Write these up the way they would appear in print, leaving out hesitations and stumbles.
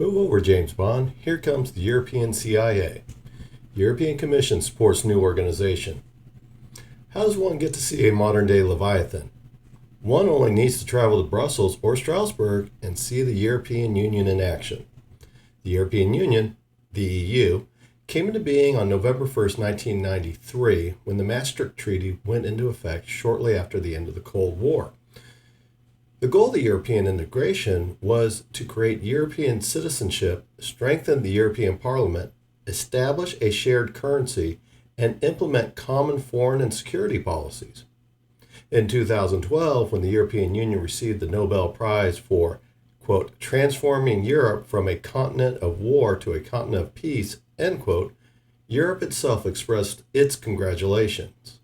Move over, James Bond. Here comes the European CIA. European Commission supports new organization. How does one get to see a modern-day Leviathan? One only needs to travel to Brussels or Strasbourg and see the European Union in action. The European Union, the EU, came into being on November 1st, 1993, when the Maastricht Treaty went into effect shortly after the end of the Cold War. The goal of the European integration was to create European citizenship, strengthen the European Parliament, establish a shared currency, and implement common foreign and security policies. In 2012, when the European Union received the Nobel Prize for, quote, transforming Europe from a continent of war to a continent of peace, end quote, Europe itself expressed its congratulations.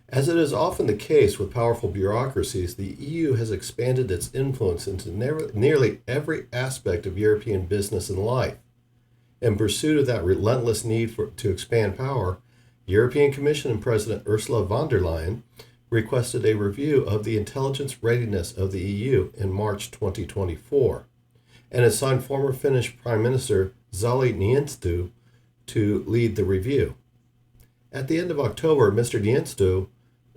As it is often the case with powerful bureaucracies, the EU has expanded its influence into nearly every aspect of European business and life. In pursuit of that relentless need to expand power, European Commission President Ursula von der Leyen requested a review of the intelligence readiness of the EU in March 2024, and assigned former Finnish Prime Minister Sauli Niinistö to lead the review. At the end of October, Mr. Niinistö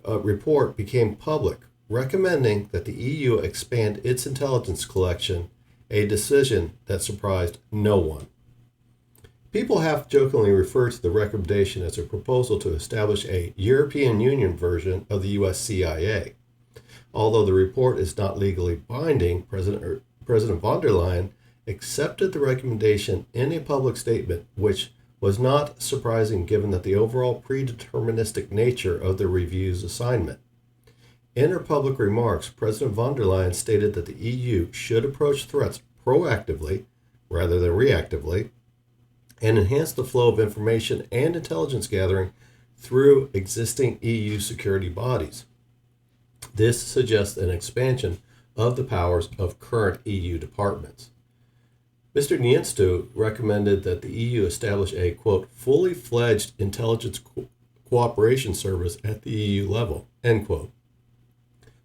report became public, recommending that the EU expand its intelligence collection, a decision that surprised no one. People half-jokingly refer to the recommendation as a proposal to establish a European Union version of the U.S. CIA. Although the report is not legally binding, President von der Leyen accepted the recommendation in a public statement, which was not surprising given that the overall predeterministic nature of the review's assignment. In her public remarks, President von der Leyen stated that the EU should approach threats proactively rather than reactively, and enhance the flow of information and intelligence gathering through existing EU security bodies. This suggests an expansion of the powers of current EU departments. Mr. Niinistö recommended that the EU establish a, quote, fully fledged intelligence cooperation service at the EU level, end quote,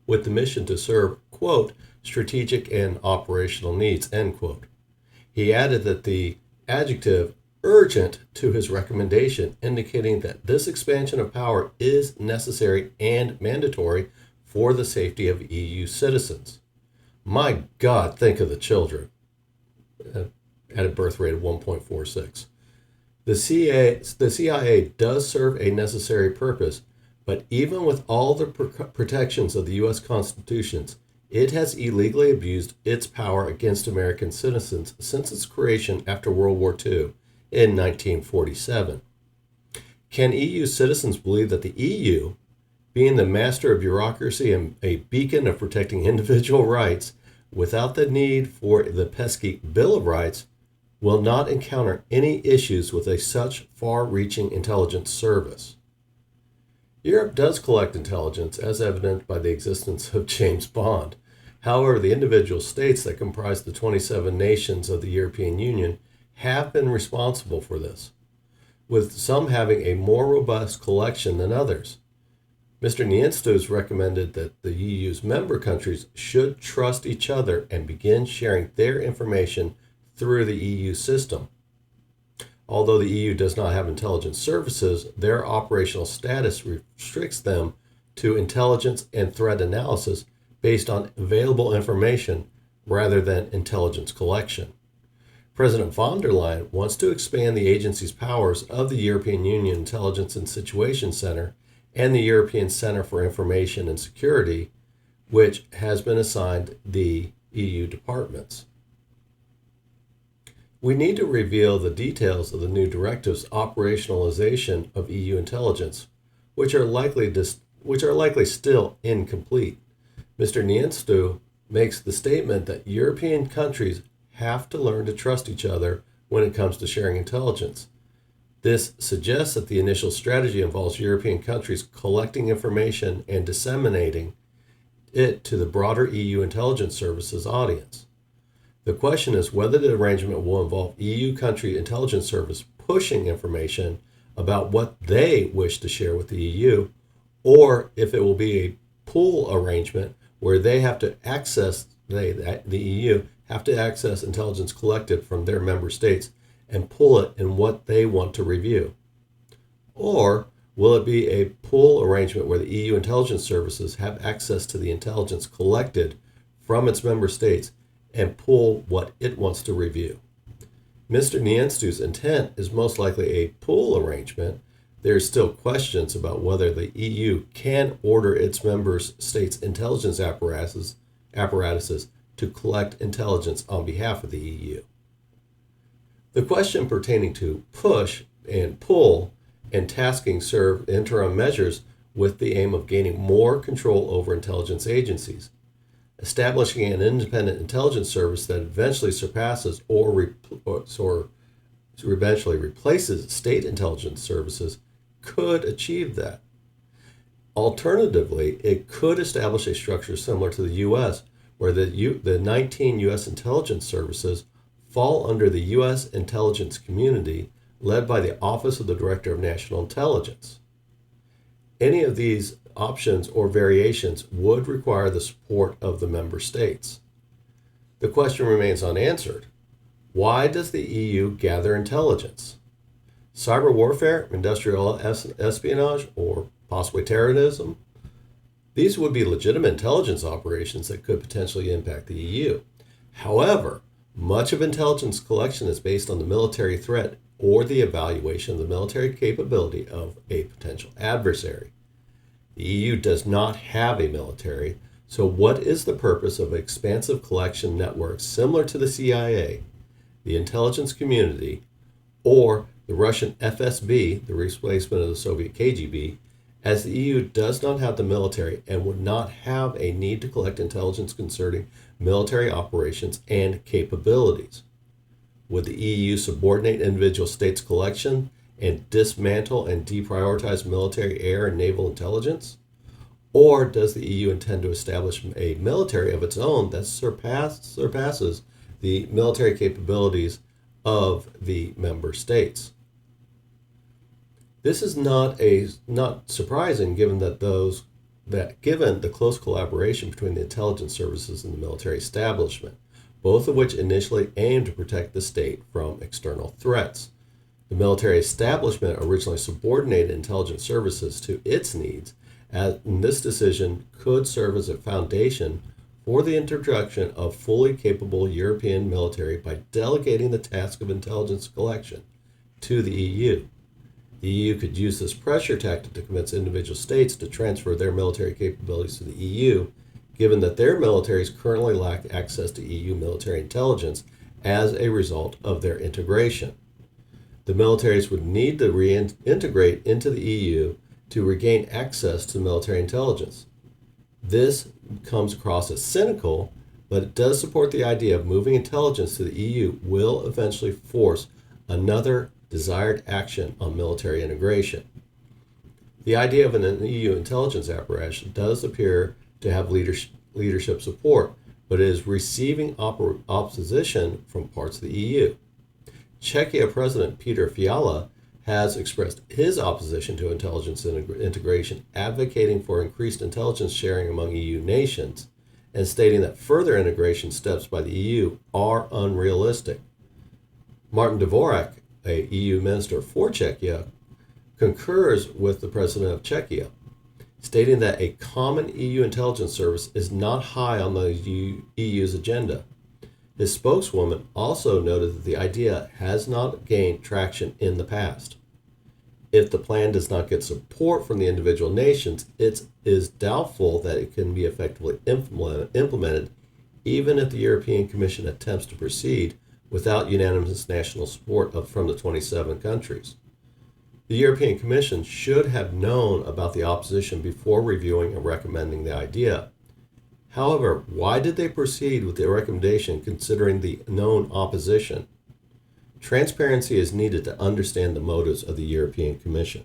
with the mission to serve, quote, strategic and operational needs, end quote. He added that the adjective urgent to his recommendation, indicating that this expansion of power is necessary and mandatory for the safety of EU citizens. My God, think of the children. At a birth rate of 1.46. The CIA does serve a necessary purpose, but even with all the protections of the U.S. Constitution, it has illegally abused its power against American citizens since its creation after World War II in 1947. Can EU citizens believe that the EU, being the master of bureaucracy and a beacon of protecting individual rights, without the need for the pesky Bill of Rights, will not encounter any issues with such far-reaching intelligence service? Europe does collect intelligence, as evident by the existence of James Bond. However, the individual states that comprise the 27 nations of the European Union have been responsible for this, with some having a more robust collection than others. Mr. Niinistö recommended that the EU's member countries should trust each other and begin sharing their information through the EU system. Although the EU does not have intelligence services, their operational status restricts them to intelligence and threat analysis based on available information rather than intelligence collection. President von der Leyen wants to expand the agency's powers of the European Union Intelligence and Situation Center and the European Center for Information and Security, which has been assigned the EU departments. We need to reveal the details of the new directive's operationalization of EU intelligence, which are likely still incomplete. Mr. Niinistö makes the statement that European countries have to learn to trust each other when it comes to sharing intelligence. This suggests that the initial strategy involves European countries collecting information and disseminating it to the broader EU intelligence services audience. The question is whether the arrangement will involve EU country intelligence service pushing information about what they wish to share with the EU, or if it will be a pool arrangement where they have to access the EU, have to access intelligence collected from their member states and pull it in what they want to review? Or will it be a pull arrangement where the EU intelligence services have access to the intelligence collected from its member states and pull what it wants to review? Mr. Nienstu's intent is most likely a pull arrangement. There are still questions about whether the EU can order its member states' intelligence apparatuses to collect intelligence on behalf of the EU. The question pertaining to push and pull and tasking serve interim measures with the aim of gaining more control over intelligence agencies, establishing an independent intelligence service that eventually surpasses or eventually replaces state intelligence services could achieve that. Alternatively, it could establish a structure similar to the U.S., where the 19 U.S. intelligence services fall under the U.S. intelligence community led by the Office of the Director of National Intelligence. Any of these options or variations would require the support of the member states. The question remains unanswered. Why does the EU gather intelligence? Cyber warfare, industrial espionage, or possibly terrorism? These would be legitimate intelligence operations that could potentially impact the EU. However, much of intelligence collection is based on the military threat or the evaluation of the military capability of a potential adversary. The EU does not have a military, so what is the purpose of expansive collection networks similar to the CIA, the intelligence community, or the Russian FSB, the replacement of the Soviet KGB, as the EU does not have the military and would not have a need to collect intelligence concerning military operations and capabilities? Would the EU subordinate individual states' collection and dismantle and deprioritize military, air, and naval intelligence? Or does the EU intend to establish a military of its own that surpasses the military capabilities of the member states? This is not surprising given given the close collaboration between the intelligence services and the military establishment, both of which initially aimed to protect the state from external threats. The military establishment originally subordinated intelligence services to its needs, and this decision could serve as a foundation for the introduction of fully capable European military by delegating the task of intelligence collection to the EU. The EU could use this pressure tactic to convince individual states to transfer their military capabilities to the EU, given that their militaries currently lack access to EU military intelligence as a result of their integration. The militaries would need to reintegrate into the EU to regain access to military intelligence. This comes across as cynical, but it does support the idea of moving intelligence to the EU will eventually force another desired action on military integration. The idea of an EU intelligence apparatus does appear to have leadership support, but it is receiving opposition from parts of the EU. Czechia President Peter Fiala has expressed his opposition to intelligence integration, advocating for increased intelligence sharing among EU nations, and stating that further integration steps by the EU are unrealistic. Martin Dvorak, a EU minister for Czechia, concurs with the president of Czechia, stating that a common EU intelligence service is not high on the EU's agenda. His spokeswoman also noted that the idea has not gained traction in the past. If the plan does not get support from the individual nations, it is doubtful that it can be effectively implemented, even if the European Commission attempts to proceed without unanimous national support from the 27 countries. The European Commission should have known about the opposition before reviewing and recommending the idea. However, why did they proceed with the recommendation considering the known opposition? Transparency is needed to understand the motives of the European Commission.